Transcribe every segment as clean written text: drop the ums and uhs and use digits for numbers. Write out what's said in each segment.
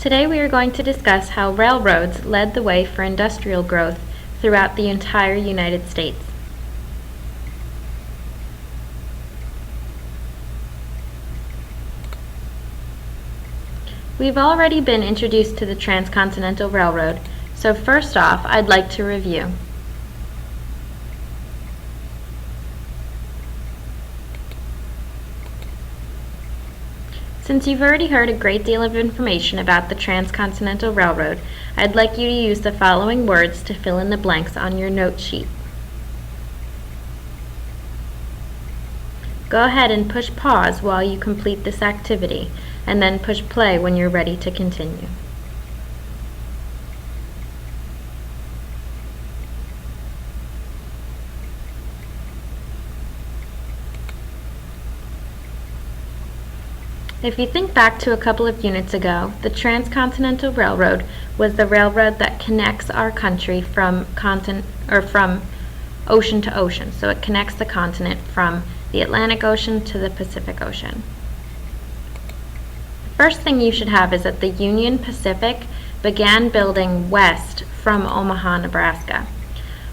Today we are going to discuss how railroads led the way for industrial growth throughout the entire United States. We've already been introduced to the Transcontinental Railroad, so first off, I'd like to review. Since you've already heard a great deal of information about the Transcontinental Railroad, I'd like you to use the following words to fill in the blanks on your note sheet. Go ahead and push pause while you complete this activity, and then push play when you're ready to continue. If you think back to a couple of units ago, the Transcontinental Railroad was the railroad that connects our country from ocean to ocean. So it connects the continent from the Atlantic Ocean to the Pacific Ocean. First thing you should have is that the Union Pacific began building west from Omaha, Nebraska,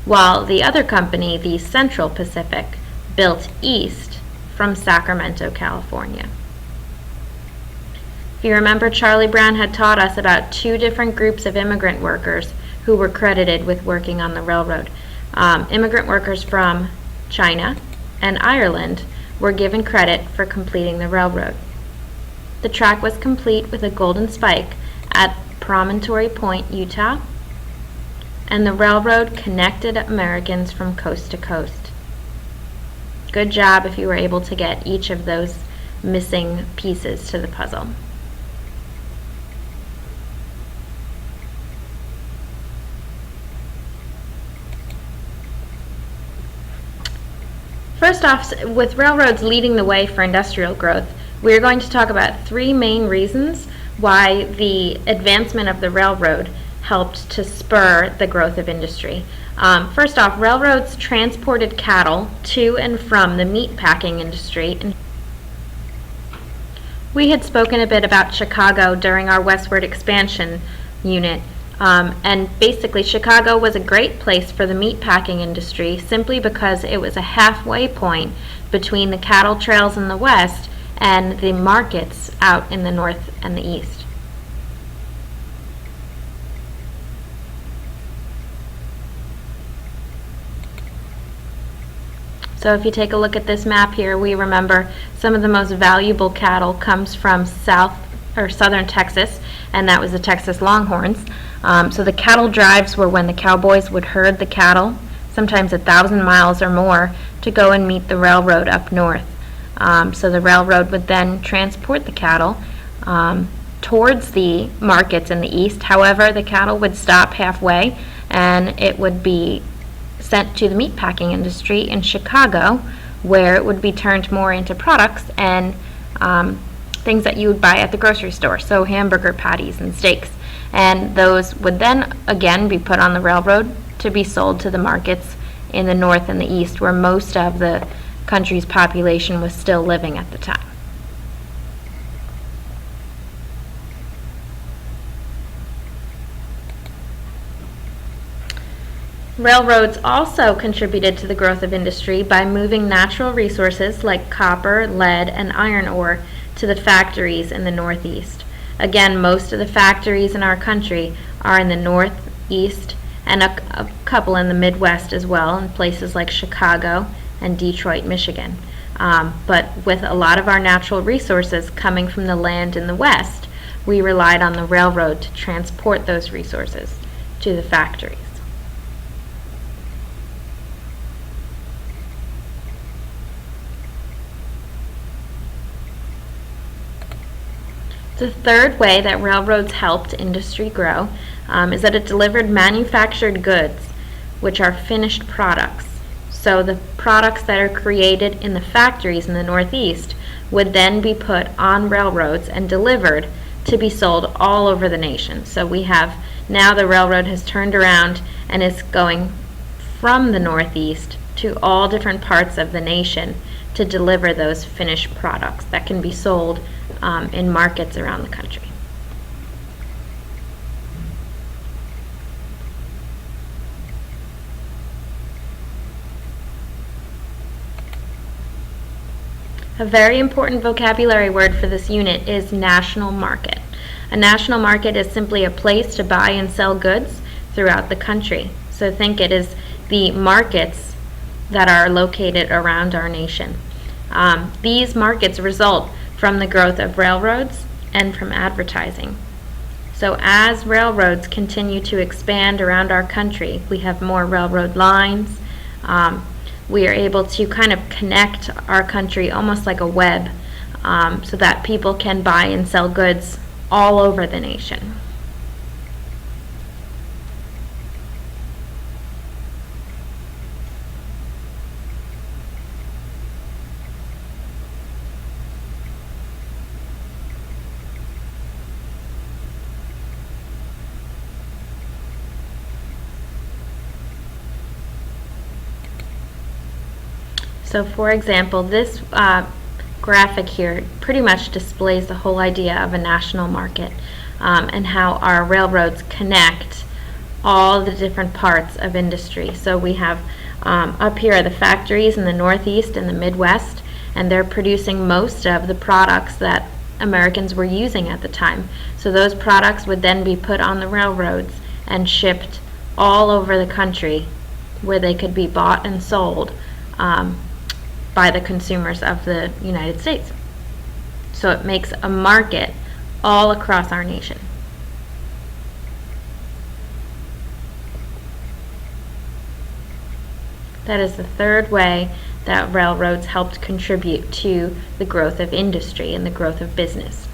while the other company, the Central Pacific, built east from Sacramento, California. If you remember, Charlie Brown had taught us about two different groups of immigrant workers who were credited with working on the railroad. Immigrant workers from China and Ireland were given credit for completing the railroad. The track was complete with a golden spike at Promontory Point, Utah, and the railroad connected Americans from coast to coast. Good job if you were able to get each of those missing pieces to the puzzle. First off, with railroads leading the way for industrial growth, we are going to talk about three main reasons why the advancement of the railroad helped to spur the growth of industry. First off, railroads transported cattle to and from the meat packing industry. We had spoken a bit about Chicago during our westward expansion unit. And basically, Chicago was a great place for the meatpacking industry simply because it was a halfway point between the cattle trails in the west and the markets out in the north and the east. So if you take a look at this map here, we remember some of the most valuable cattle comes from southern Texas, and that was the Texas Longhorns. So the cattle drives were when the cowboys would herd the cattle, sometimes 1,000 miles or more, to go and meet the railroad up north. So the railroad would then transport the cattle towards the markets in the east. However, the cattle would stop halfway, and it would be sent to the meatpacking industry in Chicago, where it would be turned more into products and things that you would buy at the grocery store, so hamburger patties and steaks. And those would then again be put on the railroad to be sold to the markets in the north and the east, where most of the country's population was still living at the time. Railroads also contributed to the growth of industry by moving natural resources like copper, lead, and iron ore to the factories in the northeast. Again, most of the factories in our country are in the northeast, and a couple in the Midwest as well, in places like Chicago and Detroit, Michigan. But with a lot of our natural resources coming from the land in the west, we relied on the railroad to transport those resources to the factories. The third way that railroads helped industry grow is that it delivered manufactured goods, which are finished products. So the products that are created in the factories in the Northeast would then be put on railroads and delivered to be sold all over the nation. So we have now the railroad has turned around and is going from the Northeast to all different parts of the nation to deliver those finished products that can be sold in markets around the country. A very important vocabulary word for this unit is national market. A national market is simply a place to buy and sell goods throughout the country. So think it is the markets that are located around our nation. These markets result from the growth of railroads and from advertising. So as railroads continue to expand around our country, we have more railroad lines. We are able to kind of connect our country almost like a web, so that people can buy and sell goods all over the nation. So for example, this graphic here pretty much displays the whole idea of a national market, and how our railroads connect all the different parts of industry. So we have up here are the factories in the Northeast and the Midwest, and they're producing most of the products that Americans were using at the time. So those products would then be put on the railroads and shipped all over the country, where they could be bought and sold by the consumers of the United States. So it makes a market all across our nation. That is the third way that railroads helped contribute to the growth of industry and the growth of business.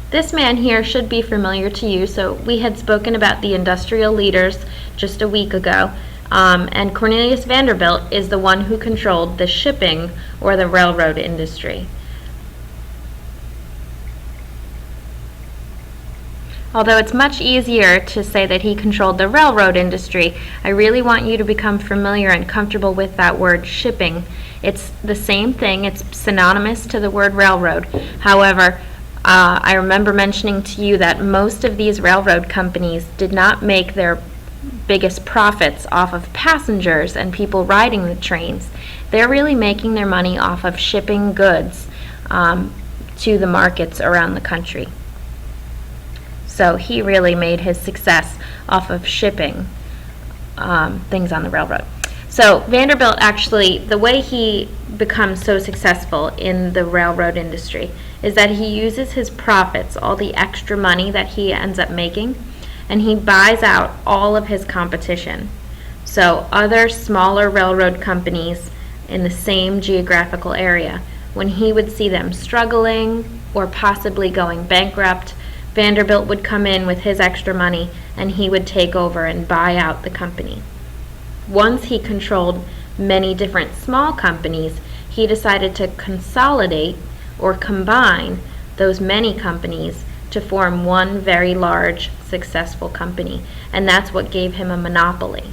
This man here should be familiar to you. So we had spoken about the industrial leaders just a week ago, and Cornelius Vanderbilt is the one who controlled the shipping or the railroad industry. Although it's much easier to say that he controlled the railroad industry, I really want you to become familiar and comfortable with that word shipping. It's the same thing, it's synonymous to the word railroad. However, I remember mentioning to you that most of these railroad companies did not make their biggest profits off of passengers and people riding the trains. They're really making their money off of shipping goods to the markets around the country. So he really made his success off of shipping things on the railroad. So Vanderbilt actually, the way he becomes so successful in the railroad industry is that he uses his profits, all the extra money that he ends up making, and he buys out all of his competition. So other smaller railroad companies in the same geographical area, when he would see them struggling or possibly going bankrupt, Vanderbilt would come in with his extra money and he would take over and buy out the company. Once he controlled many different small companies, he decided to consolidate or combine those many companies to form one very large, successful company. And that's what gave him a monopoly.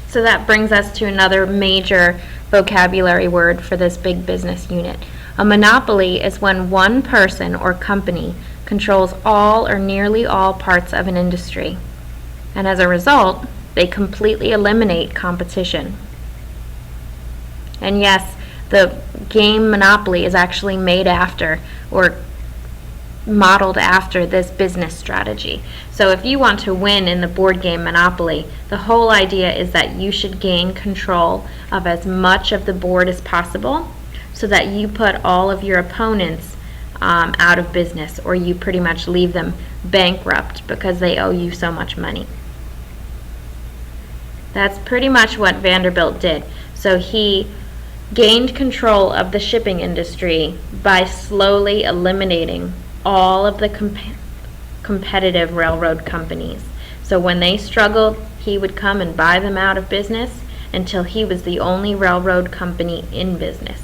So that brings us to another major vocabulary word for this big business unit. A monopoly is when one person or company controls all or nearly all parts of an industry, and as a result, they completely eliminate competition. And yes, the game Monopoly is actually made after or modeled after this business strategy. So if you want to win in the board game Monopoly, the whole idea is that you should gain control of as much of the board as possible so that you put all of your opponents out of business, or you pretty much leave them bankrupt because they owe you so much money. That's pretty much what Vanderbilt did. So he gained control of the shipping industry by slowly eliminating all of the competitive railroad companies. So when they struggled, he would come and buy them out of business until he was the only railroad company in business.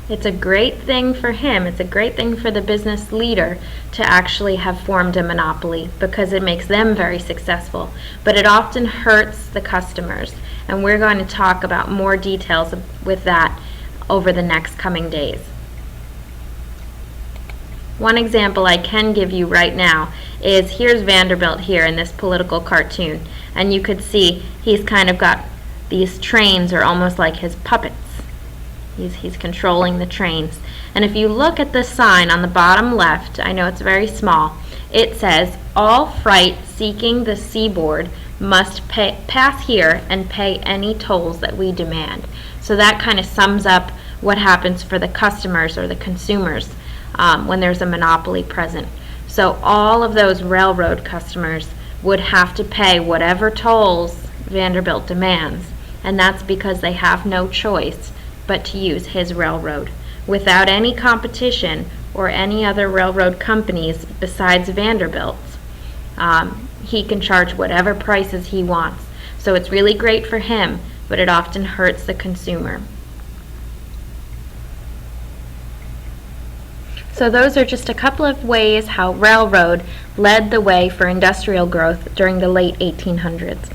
It's a great thing for him, it's a great thing for the business leader to actually have formed a monopoly because it makes them very successful. But it often hurts the customers, and we're going to talk about more details with that over the next coming days. One example I can give you right now is here's Vanderbilt here in this political cartoon, and you could see he's kind of got these trains are almost like his puppets. He's controlling the trains. And if you look at the sign on the bottom left, I know it's very small, it says, "All freight seeking the seaboard must pass here and pay any tolls that we demand." So that kind of sums up what happens for the customers or the consumers when there's a monopoly present. So all of those railroad customers would have to pay whatever tolls Vanderbilt demands, and that's because they have no choice but to use his railroad. Without any competition or any other railroad companies besides Vanderbilt's, he can charge whatever prices he wants. So it's really great for him, but it often hurts the consumer. So those are just a couple of ways how railroad led the way for industrial growth during the late 1800s.